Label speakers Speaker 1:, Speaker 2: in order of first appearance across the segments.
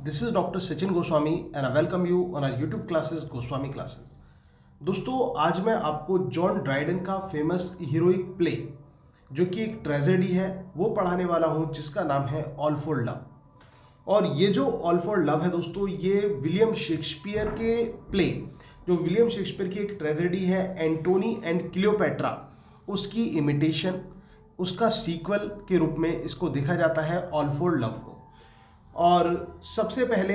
Speaker 1: This is Dr. Sachin Goswami and I welcome you on our YouTube classes Goswami Classes. दोस्तों आज मैं आपको John Dryden का famous heroic play जो कि एक ट्रेजेडी है वो पढ़ाने वाला हूँ जिसका नाम है ऑल फॉर लव। और ये जो ऑल फॉर लव है दोस्तों ये विलियम शेक्सपियर के प्ले जो विलियम शेक्सपियर की एक ट्रेजेडी है एंटोनी एंड क्लियोपेट्रा उसकी इमिटेशन उसका सीक्वल के रूप में इसको देखा जाता है ऑल फॉर लव को। और सबसे पहले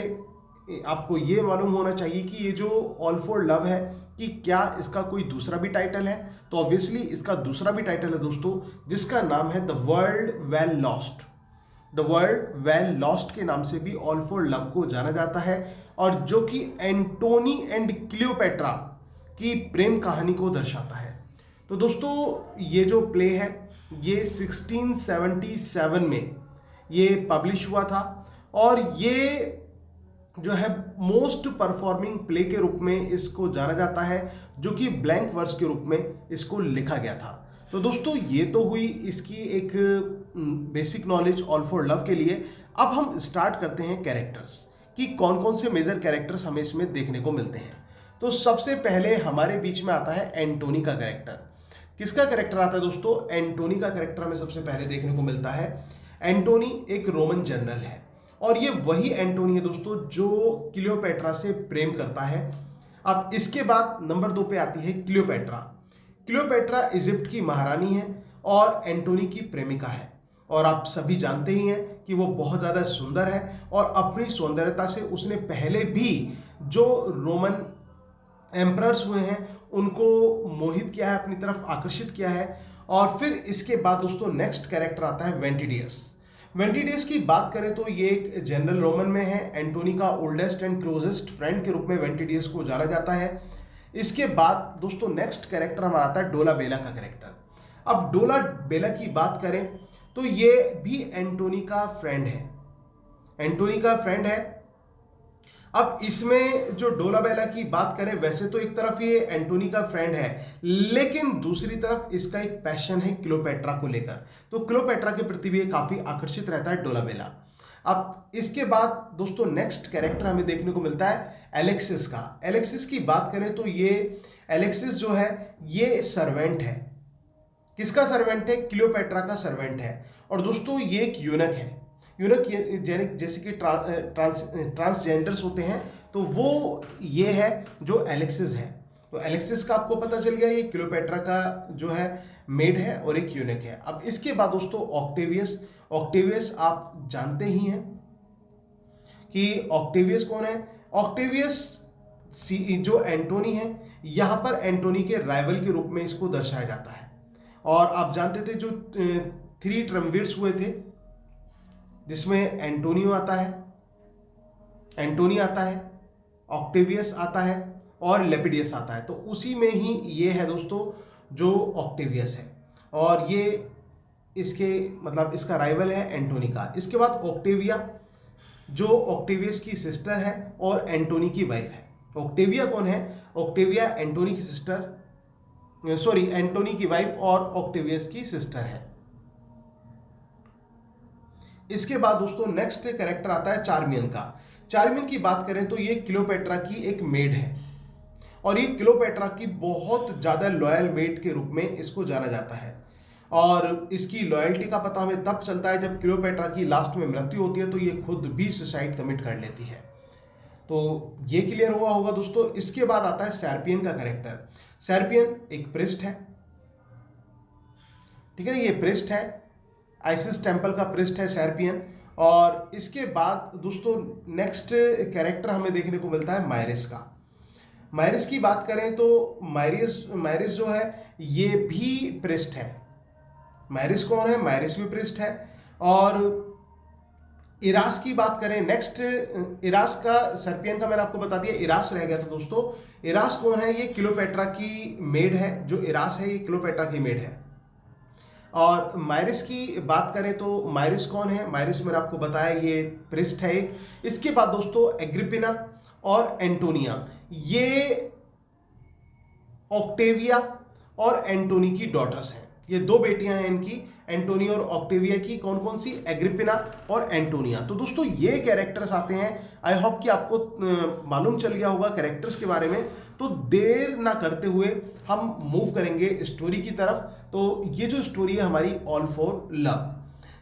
Speaker 1: आपको ये मालूम होना चाहिए कि ये जो ऑल फॉर लव है कि क्या इसका कोई दूसरा भी टाइटल है। तो ऑब्वियसली इसका दूसरा भी टाइटल है दोस्तों जिसका नाम है the world well lost. The world well lost के नाम से भी ऑल फॉर लव को जाना जाता है और जो कि एंटोनी एंड क्लियोपेट्रा की प्रेम कहानी को दर्शाता है। तो दोस्तों ये जो प्ले है ये 1677 में ये पब्लिश हुआ था और ये जो है मोस्ट परफॉर्मिंग प्ले के रूप में इसको जाना जाता है जो कि ब्लैंक वर्स के रूप में इसको लिखा गया था। तो दोस्तों ये तो हुई इसकी एक basic knowledge all for love के लिए। अब हम स्टार्ट करते हैं कैरेक्टर्स कि कौन कौन से मेजर कैरेक्टर्स हमें इसमें देखने को मिलते हैं। तो सबसे पहले हमारे बीच में आता है एंटोनी का कैरेक्टर। किसका कैरेक्टर आता है दोस्तों? एंटोनी का कैरेक्टर हमें सबसे पहले देखने को मिलता है। एंटोनी एक रोमन जनरल है और ये वही एंटोनी है दोस्तों जो क्लियोपेट्रा से प्रेम करता है। अब इसके बाद नंबर 2 पे आती है क्लियोपेट्रा। क्लियोपेट्रा इजिप्ट की महारानी है और एंटोनी की प्रेमिका है और आप सभी जानते ही हैं कि वो बहुत ज़्यादा सुंदर है और अपनी सौंदर्यता से उसने पहले भी जो रोमन एम्परर्स हुए हैं उनको मोहित किया है, अपनी तरफ आकर्षित किया है। और फिर इसके बाद दोस्तों नेक्स्ट कैरेक्टर आता है वेंटिडियस। वेंटिडियस की बात करें तो ये एक जनरल रोमन में है। एंटोनी का ओल्डेस्ट एंड क्लोजेस्ट फ्रेंड के रूप में वेंटिडियस को जाना जाता है। इसके बाद दोस्तों नेक्स्ट कैरेक्टर हमारा आता है डोलाबेला का कैरेक्टर। अब डोलाबेला की बात करें तो ये भी एंटोनी का फ्रेंड है, एंटोनी का फ्रेंड है। अब इसमें जो डोलाबेला की बात करें वैसे तो एक तरफ ये एंटोनी का फ्रेंड है लेकिन दूसरी तरफ इसका एक पैशन है क्लियोपेट्रा को लेकर। तो क्लियोपेट्रा के प्रति भी काफी आकर्षित रहता है डोलाबेला। अब इसके बाद दोस्तों नेक्स्ट कैरेक्टर हमें देखने को मिलता है एलेक्सिस का। एलेक्सिस की बात करें तो ये एलेक्सिस जो है ये सर्वेंट है। किसका सर्वेंट है? क्लियोपेट्रा का सर्वेंट है। और दोस्तों ये एक यूनक है। यूनक जैसे कि ट्रांसजेंडर्स होते हैं तो वो ये है जो एलेक्सिस है। तो एलेक्सिस का आपको पता चल गया ये क्लियोपेट्रा का जो है मेड है और एक यूनक है। अब इसके बाद दोस्तों ऑक्टेवियस। ऑक्टेवियस आप जानते ही हैं कि ऑक्टेवियस कौन है। ऑक्टेवियस जो एंटोनी है यहाँ पर एंटोनी के राइवल के रूप में इसको दर्शाया जाता है। और आप जानते थे जो 3 ट्रमविर्स हुए थे जिसमें एंटोनियो आता है, एंटोनी आता है, ऑक्टेवियस आता है और लेपिडियस आता है। तो उसी में ही ये है दोस्तों जो ऑक्टेवियस है और ये इसके मतलब इसका राइवल है एंटोनी का। इसके बाद ऑक्टेविया जो ऑक्टेवियस की सिस्टर है और एंटोनी की वाइफ है। ऑक्टेविया कौन है? ऑक्टेविया एंटोनी की सिस्टर एंटोनी की वाइफ और ऑक्टेवियस की सिस्टर है। इसके बाद दोस्तों नेक्स्ट कैरेक्टर आता है चार्मियन का। चार्मियन की बात करें तो ये क्लियोपेट्रा की एक मेड है और ये क्लियोपेट्रा की बहुत ज्यादा लॉयल मेड के रूप में इसको जाना जाता है। और इसकी लॉयल्टी का पता हमें तब चलता है जब क्लियोपेट्रा की लास्ट में मृत्यु होती है तो ये खुद भी सुसाइड कमिट कर लेती है। तो ये क्लियर हुआ होगा दोस्तों। इसके बाद आता है सैरपियन का कैरेक्टर। सैरपियन एक प्रिस्ट है, ठीक है, ये प्रिस्ट है, आइसिस टेम्पल का प्रिस्ट है सैरपियन। और इसके बाद दोस्तों नेक्स्ट कैरेक्टर हमें देखने को मिलता है मायरिस का। मायरिस की बात करें तो मायरिस जो है ये भी प्रिस्ट है। मायरिस कौन है? मायरिस भी प्रिस्ट है। और इरास की बात करें नेक्स्ट, इरास का सर्पियन का मैंने आपको बता दिया, इरास रह गया था दोस्तों। इरास कौन है? ये क्लियोपेट्रा की मेड है। जो इरास है ये क्लियोपेट्रा की मेड है। और मायरिस की बात करें तो मायरिस कौन है? मायरिस मैंने आपको बताया ये प्रिस्ट है एक। इसके बाद दोस्तों एग्रिपिना और एंटोनिया ये ऑक्टेविया और एंटोनी की डॉटर्स हैं। ये 2 बेटियां हैं इनकी, एंटोनी और ऑक्टेविया की। कौन कौन सी? एग्रिपिना और एंटोनिया। तो दोस्तों ये कैरेक्टर्स आते हैं। आई होप कि आपको मालूम चल गया होगा कैरेक्टर्स के बारे में। तो देर ना करते हुए हम मूव करेंगे स्टोरी की तरफ। तो ये जो स्टोरी है हमारी ऑल फॉर लव,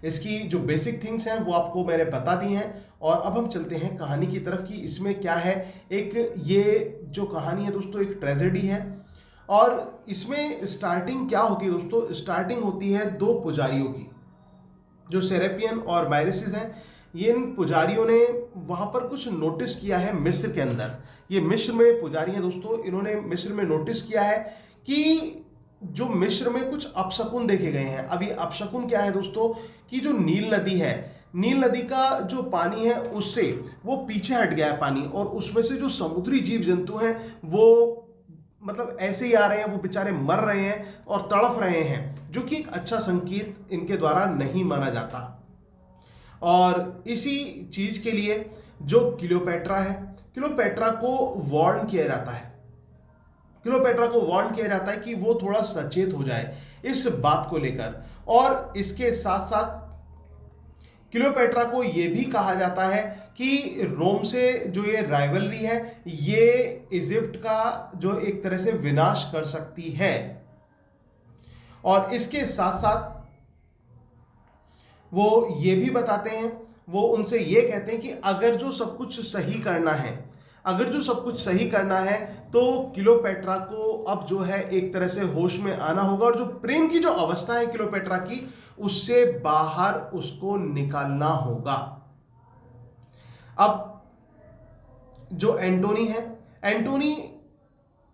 Speaker 1: इसकी जो बेसिक थिंग्स हैं वो आपको मैंने बता दी हैं। और अब हम चलते हैं कहानी की तरफ कि इसमें क्या है। एक ये जो कहानी है दोस्तों एक ट्रेजेडी है। और इसमें स्टार्टिंग क्या होती है दोस्तों? स्टार्टिंग होती है दो पुजारियों की, जो सेरेपियन और माइरेसिस हैं। ये इन पुजारियों ने वहाँ पर कुछ नोटिस किया है मिस्र के अंदर। ये मिस्र में पुजारी हैं दोस्तों, इन्होंने मिस्र में नोटिस किया है कि जो मिस्र में कुछ अपशकुन देखे गए हैं। अभी अपशकुन क्या है दोस्तों? कि जो नील नदी है, नील नदी का जो पानी है उससे वो पीछे हट गया है पानी, और उसमें से जो समुद्री जीव जंतु हैं वो मतलब ऐसे ही आ रहे हैं, वो बेचारे मर रहे हैं और तड़फ रहे हैं, जो कि एक अच्छा संकेत इनके द्वारा नहीं माना जाता। और इसी चीज के लिए जो क्लियोपेट्रा है, क्लियोपेट्रा को वार्न किया जाता है। क्लियोपेट्रा को वार्न किया जाता है कि वो थोड़ा सचेत हो जाए इस बात को लेकर। और इसके साथ साथ क्लियोपेट्रा को यह भी कहा जाता है कि रोम से जो ये राइवलरी है ये इजिप्ट का जो एक तरह से विनाश कर सकती है। और इसके साथ साथ वो ये भी बताते हैं, वो उनसे ये कहते हैं कि अगर जो सब कुछ सही करना है, अगर जो सब कुछ सही करना है तो क्लियोपेट्रा को अब जो है एक तरह से होश में आना होगा, और जो प्रेम की जो अवस्था है क्लियोपेट्रा की उससे बाहर उसको निकालना होगा। अब जो एंटोनी है, एंटोनी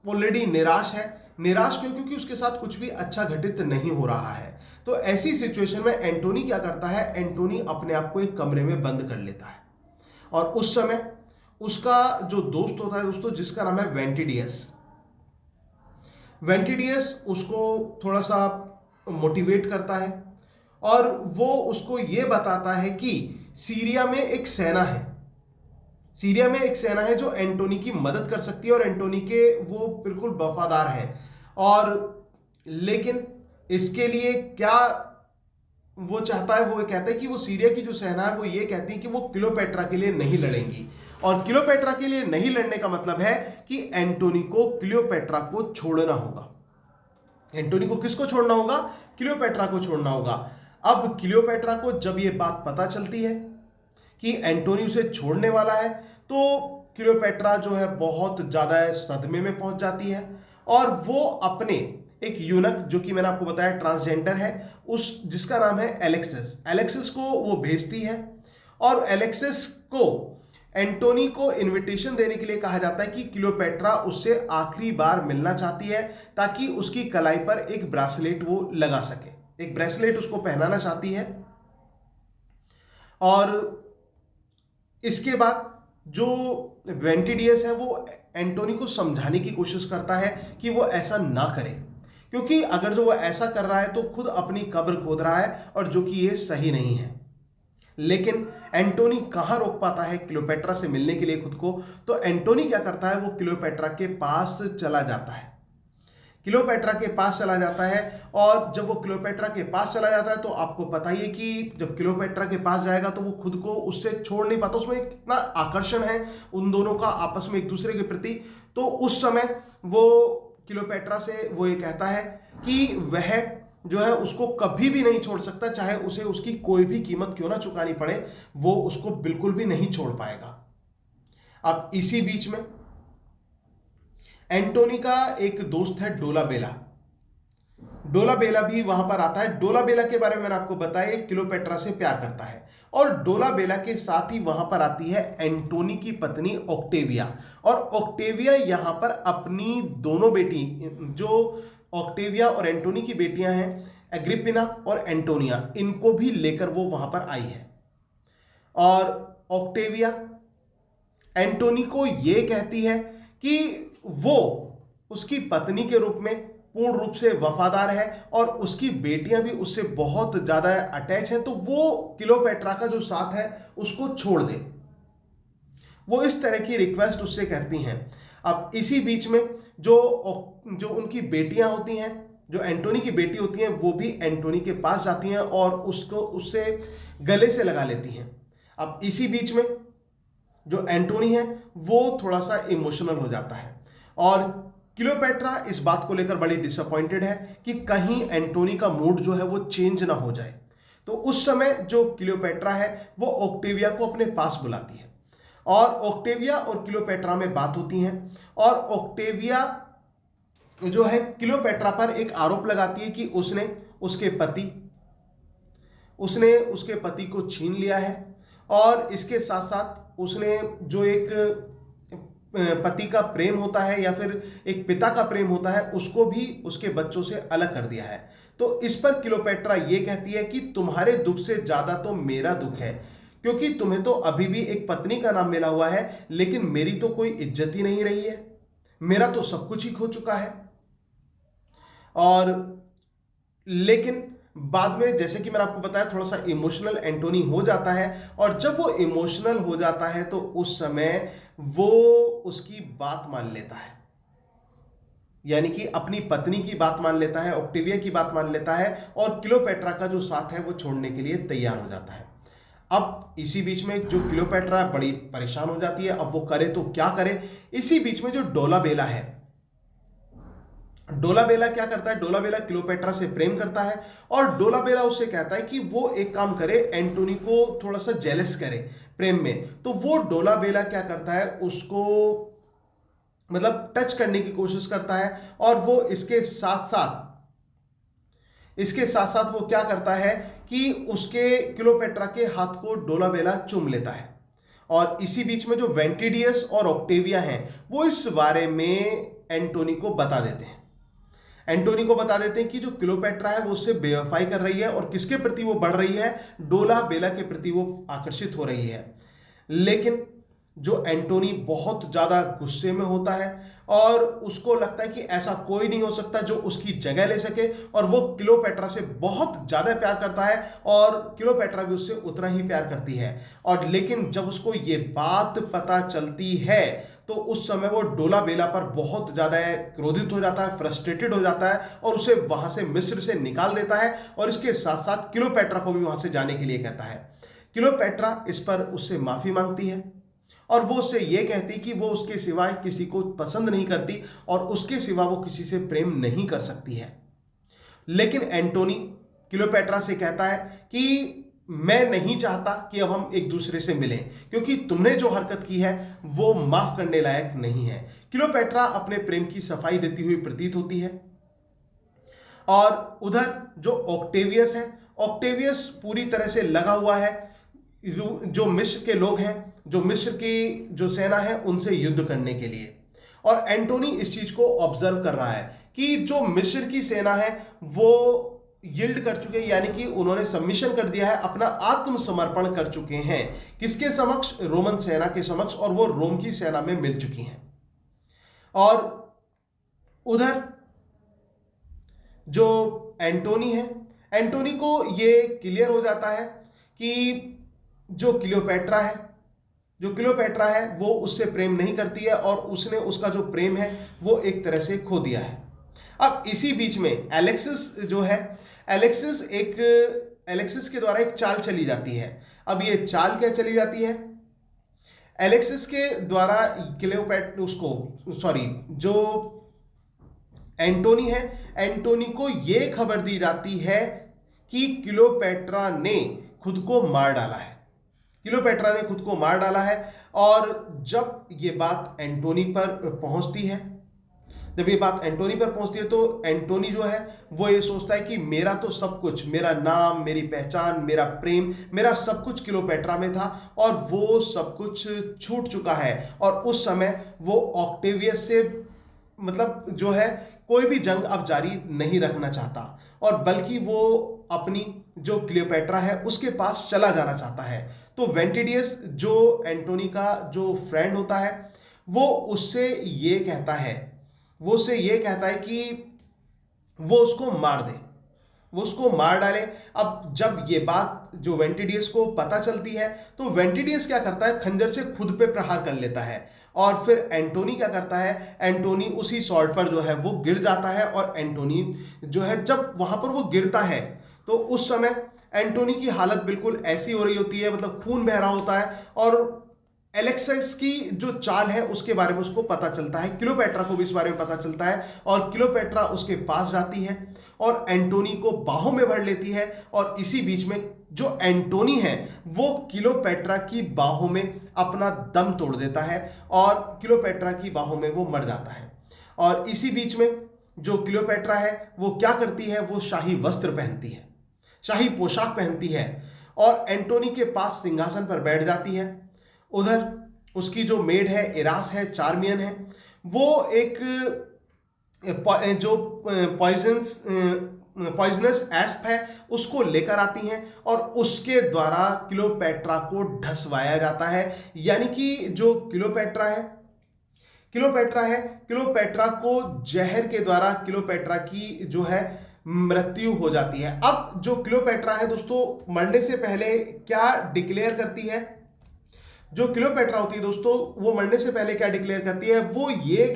Speaker 1: ऑलरेडी निराश है। निराश क्यों? क्योंकि उसके साथ कुछ भी अच्छा घटित नहीं हो रहा है। तो ऐसी सिचुएशन में एंटोनी क्या करता है? एंटोनी अपने आप को एक कमरे में बंद कर लेता है। और उस समय उसका जो दोस्त होता है दोस्तों, जिसका नाम है वेंटिडियस, वेंटिडियस उसको थोड़ा सा मोटिवेट करता है और वो उसको ये बताता है कि सीरिया में एक सेना है, सीरिया में एक सेना है जो एंटोनी की मदद कर सकती है, और एंटोनी के वो बिल्कुल वफादार हैं। और लेकिन इसके लिए क्या वो चाहता है? वो ये कहता है कि वो सीरिया की जो सेना है वो ये कहती है कि वो क्लियोपेट्रा के लिए नहीं लड़ेंगी। और क्लियोपेट्रा के लिए नहीं लड़ने का मतलब है कि एंटोनी को क्लियोपेट्रा को छोड़ना होगा। एंटोनी को किसको छोड़ना होगा? क्लियोपेट्रा को छोड़ना होगा। अब क्लियोपेट्रा को जब ये बात पता चलती है कि एंटोनी उसे छोड़ने वाला है, तो क्लियोपेट्रा जो है बहुत ज्यादा सदमे में पहुंच जाती है, और वो अपने एक यूनक, जो कि मैंने आपको बताया ट्रांसजेंडर है, उस जिसका नाम है एलेक्सिस, एलेक्सिस को वो भेजती है। और एलेक्सिस को एंटोनी को इनविटेशन देने के लिए कहा जाता है कि क्लियोपेट्रा उससे आखिरी बार मिलना चाहती है, ताकि उसकी कलाई पर एक ब्रेसलेट वो लगा सके, एक ब्रेसलेट उसको पहनाना चाहती है। और इसके बाद जो वेंटिडियस है वो एंटोनी को समझाने की कोशिश करता है कि वो ऐसा ना करे, क्योंकि अगर जो वो ऐसा कर रहा है तो खुद अपनी कब्र खोद रहा है, और जो कि ये सही नहीं है। लेकिन एंटोनी कहाँ रोक पाता है क्लियोपेट्रा से मिलने के लिए खुद को? तो एंटोनी क्या करता है? वो क्लियोपेट्रा के पास चला जाता है, क्लियोपेट्रा के पास चला जाता है। और जब वो क्लियोपेट्रा के पास चला जाता है तो आपको पता ही है कि जब क्लियोपेट्रा के पास जाएगा तो वो खुद को उससे छोड़ नहीं पाता। उसमें कितना आकर्षण है उन दोनों का आपस में एक दूसरे के प्रति। तो उस समय वो क्लियोपेट्रा से वो ये कहता है कि वह जो है उसको कभी भी नहीं छोड़ सकता, चाहे उसे उसकी कोई भी कीमत क्यों ना चुकानी पड़े, वो उसको बिल्कुल भी नहीं छोड़ पाएगा। अब इसी बीच में एंटोनी का एक दोस्त है डोलाबेला, डोलाबेला भी वहां पर आता है। डोलाबेला के बारे में मैंने आपको बताया, क्लियोपेट्रा से प्यार करता है। और डोलाबेला के साथ ही वहां पर आती है एंटोनी की पत्नी ऑक्टेविया। और ऑक्टेविया यहां पर अपनी दोनों बेटी, जो ऑक्टेविया और एंटोनी की बेटियां हैं, एग्रिपिना और एंटोनिया, इनको भी लेकर वो वहां पर आई है। और ऑक्टेविया एंटोनी को ये कहती है कि वो उसकी पत्नी के रूप में पूर्ण रूप से वफादार है, और उसकी बेटियां भी उससे बहुत ज्यादा अटैच हैं, तो वो क्लियोपेट्रा का जो साथ है उसको छोड़ दे। वो इस तरह की रिक्वेस्ट उससे करती हैं। अब इसी बीच में जो उनकी बेटियां होती हैं, जो एंटोनी की बेटी होती हैं वो भी एंटोनी के पास जाती हैं और उससे गले से लगा लेती हैं। अब इसी बीच में जो एंटोनी है वो थोड़ा सा इमोशनल हो जाता है और क्लियोपेट्रा इस बात को लेकर बड़ी डिसअपॉइंटेड है कि कहीं एंटोनी का मूड जो है वो चेंज ना हो जाए। तो उस समय जो क्लियोपेट्रा है वो ऑक्टेविया को अपने पास बुलाती है और ऑक्टेविया और क्लियोपेट्रा में बात होती है और ऑक्टेविया जो है क्लियोपेट्रा पर एक आरोप लगाती है कि उसने उसके पति को छीन लिया है और इसके साथ साथ उसने जो एक पति का प्रेम होता है या फिर एक पिता का प्रेम होता है उसको भी उसके बच्चों से अलग कर दिया है। तो इस पर क्लियोपेट्रा ये कहती है कि तुम्हारे दुख से ज्यादा तो मेरा दुख है, क्योंकि तुम्हें तो अभी भी एक पत्नी का नाम मिला हुआ है लेकिन मेरी तो कोई इज्जत ही नहीं रही है, मेरा तो सब कुछ ही खो चुका है। और लेकिन बाद में जैसे कि मैंने आपको बताया थोड़ा सा इमोशनल एंटोनी हो जाता है और जब वो इमोशनल हो जाता है तो उस समय वो उसकी बात मान लेता है, यानी कि अपनी पत्नी की बात मान लेता है, ऑक्टेविया की बात मान लेता है और क्लियोपेट्रा का जो साथ है वो छोड़ने के लिए तैयार हो जाता है। अब इसी बीच में जो क्लियोपेट्रा बड़ी परेशान हो जाती है, अब वो करे तो क्या करे। इसी बीच में जो डोलाबेला है, डोलाबेला क्या करता है, डोलाबेला क्लियोपेट्रा से प्रेम करता है और डोलाबेला उससे कहता है कि वो एक काम करे, एंटोनी को थोड़ा सा जेलस करे प्रेम में। तो वो डोलाबेला क्या करता है, उसको मतलब टच करने की कोशिश करता है और वो इसके साथ साथ वो क्या करता है कि उसके क्लियोपेट्रा के हाथ को डोलाबेला चूम लेता है। और इसी बीच में जो वेंटिडियस और ऑक्टेविया हैं वो इस बारे में एंटोनी को बता देते हैं। एंटोनी को बता देते हैं कि जो क्लियोपेट्रा है वो उससे बेवफाई कर रही है और किसके प्रति वो बढ़ रही है, डोलाबेला के प्रति वो आकर्षित हो रही है। लेकिन जो एंटोनी बहुत ज्यादा गुस्से में होता है और उसको लगता है कि ऐसा कोई नहीं हो सकता जो उसकी जगह ले सके और वो क्लियोपेट्रा से बहुत ज्यादा प्यार करता है और क्लियोपेट्रा भी उससे उतना ही प्यार करती है। और लेकिन जब उसको ये बात पता चलती है तो उस समय वो डोलाबेला पर बहुत ज्यादा क्रोधित हो जाता है, फ्रस्ट्रेटेड हो जाता है और उसे वहां से मिस्र से निकाल देता है और इसके साथ साथ क्लियोपेट्रा को भी वहां से जाने के लिए कहता है। क्लियोपेट्रा इस पर उससे माफी मांगती है और वो उससे ये कहती कि वो उसके सिवाय किसी को पसंद नहीं करती और उसके सिवा वो किसी से प्रेम नहीं कर सकती है। लेकिन एंटोनी क्लियोपेट्रा से कहता है कि मैं नहीं चाहता कि अब हम एक दूसरे से मिलें, क्योंकि तुमने जो हरकत की है वो माफ करने लायक नहीं है। क्लियोपेट्रा अपने प्रेम की सफाई देती हुई प्रतीत होती है। और उधर जो ऑक्टेवियस है, ऑक्टेवियस पूरी तरह से लगा हुआ है जो मिस्र के लोग हैं, जो मिस्र की जो सेना है उनसे युद्ध करने के लिए। और एंटोनी इस चीज को ऑब्जर्व कर रहा है कि जो मिस्र की सेना है वो यील्ड कर चुके हैं, यानी कि उन्होंने सबमिशन कर दिया है, अपना आत्मसमर्पण कर चुके हैं किसके समक्ष, रोमन सेना के समक्ष, और वो रोम की सेना में मिल चुकी हैं। और उधर जो एंटोनी है, एंटोनी को ये क्लियर हो जाता है कि जो क्लियोपेट्रा है वो उससे प्रेम नहीं करती है और उसने उसका जो प्रेम है वो एक तरह से खो दिया है। अब इसी बीच में एलेक्सिस जो है, एलेक्सिस के द्वारा एक चाल चली जाती है। अब ये चाल क्या चली जाती है, एलेक्सिस के द्वारा जो एंटोनी है, एंटोनी को ये खबर दी जाती है कि क्लियोपेट्रा ने खुद को मार डाला है, क्लियोपेट्रा ने खुद को मार डाला है। और जब ये बात एंटोनी पर पहुंचती है, तो एंटोनी जो है वो ये सोचता है कि मेरा तो सब कुछ, मेरा नाम, मेरी पहचान, मेरा प्रेम, मेरा सब कुछ क्लियोपेट्रा में था और वो सब कुछ छूट चुका है। और उस समय वो ऑक्टेवियस से मतलब जो है कोई भी जंग अब जारी नहीं रखना चाहता और बल्कि वो अपनी जो क्लियोपेट्रा है उसके पास चला जाना चाहता है। तो वेंटिडियस जो एंटोनी का जो फ्रेंड होता है वो उससे ये कहता है कि वो उसको मार दे, वो उसको मार डाले। अब जब ये बात जो वेंटिडियस को पता चलती है तो वेंटिडियस क्या करता है, खंजर से खुद पे प्रहार कर लेता है और फिर एंटोनी क्या करता है, एंटोनी उसी स्वॉर्ड पर जो है वो गिर जाता है। और एंटोनी जो है जब वहां पर वो गिरता है तो उस समय एंटोनी की हालत बिल्कुल ऐसी हो रही होती है, मतलब खून बह रहा होता है और एलेक्सिस की जो चाल है उसके बारे में उसको पता चलता है, क्लियोपेट्रा को भी इस बारे में पता चलता है और क्लियोपेट्रा उसके पास जाती है और एंटोनी को बाहों में भर लेती है। और इसी बीच में जो एंटोनी है वो क्लियोपेट्रा की बाहों में अपना दम तोड़ देता है और क्लियोपेट्रा की बाहों में वो मर जाता है। और इसी बीच में जो क्लियोपेट्रा है वो क्या करती है, वो शाही वस्त्र पहनती है, शाही पोशाक पहनती है और एंटोनी के पास सिंहासन पर बैठ जाती है। उधर उसकी जो मेड है इरास है, चार्मियन है, वो एक जो पॉइजनस एस्प है उसको लेकर आती हैं और उसके द्वारा क्लियोपेट्रा को ढसवाया जाता है। यानी कि जो क्लियोपेट्रा को जहर के द्वारा क्लियोपेट्रा की जो है मृत्यु हो जाती है। अब जो क्लियोपेट्रा है दोस्तों मरने से पहले क्या डिक्लेयर करती है, जो क्लियोपेट्रा होती है दोस्तों वो मरने से पहले क्या डिक्लेयर करती है, वो ये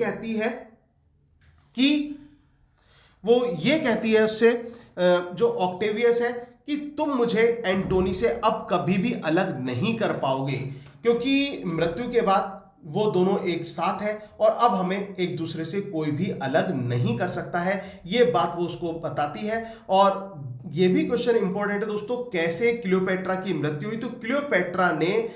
Speaker 1: कहती है उससे जो ऑक्टेवियस है कि तुम मुझे एंटोनी से अब कभी भी अलग नहीं कर पाओगे, क्योंकि मृत्यु के बाद वो दोनों एक साथ है और अब हमें एक दूसरे से कोई भी अलग नहीं कर सकता है। ये बात वो उसको बताती है। और ये भी क्वेश्चन इंपॉर्टेंट है दोस्तों, कैसे क्लियोपेट्रा की मृत्यु हुई, तो क्लियोपेट्रा ने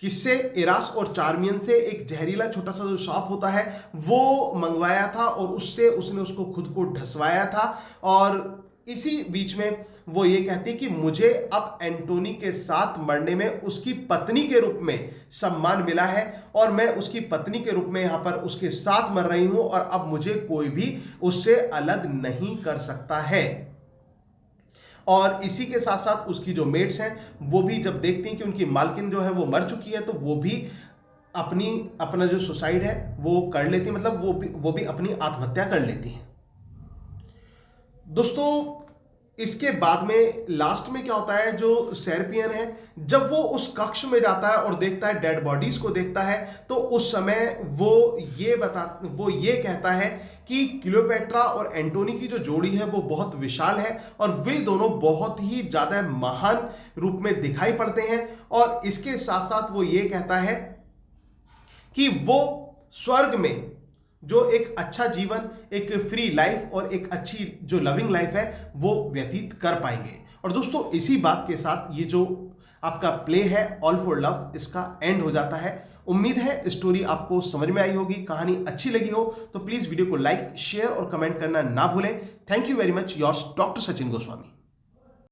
Speaker 1: किससे, इरास और चार्मियन से एक जहरीला छोटा सा जो सांप होता है वो मंगवाया था और उससे उसने उसको खुद को ढसवाया था। और इसी बीच में वो ये कहती कि मुझे अब एंटोनी के साथ मरने में उसकी पत्नी के रूप में सम्मान मिला है और मैं उसकी पत्नी के रूप में यहां पर उसके साथ मर रही हूं और अब मुझे कोई भी उससे अलग नहीं कर सकता है। और इसी के साथ साथ उसकी जो मेट्स हैं वो भी जब देखती हैं कि उनकी मालकिन जो है वो मर चुकी है तो वो भी अपना जो सुसाइड है वो कर लेती है, मतलब वो भी अपनी आत्महत्या कर लेती हैं। दोस्तों इसके बाद में लास्ट में क्या होता है, जो सेरपियन है जब वो उस कक्ष में जाता है और देखता है डेड बॉडीज को देखता है तो उस समय वो ये कहता है कि क्लियोपेट्रा और एंटोनी की जो जोड़ी है वो बहुत विशाल है और वे दोनों बहुत ही ज्यादा महान रूप में दिखाई पड़ते हैं। और इसके साथ साथ वो ये कहता है कि वो स्वर्ग में जो एक अच्छा जीवन, एक फ्री लाइफ और एक अच्छी जो लविंग लाइफ है वो व्यतीत कर पाएंगे। और दोस्तों इसी बात के साथ ये जो आपका प्ले है ऑल फॉर लव इसका एंड हो जाता है। उम्मीद है स्टोरी आपको समझ में आई होगी, कहानी अच्छी लगी हो तो प्लीज वीडियो को लाइक, शेयर और कमेंट करना ना भूलें। Thank you very much, yours doctor Sachin Goswami.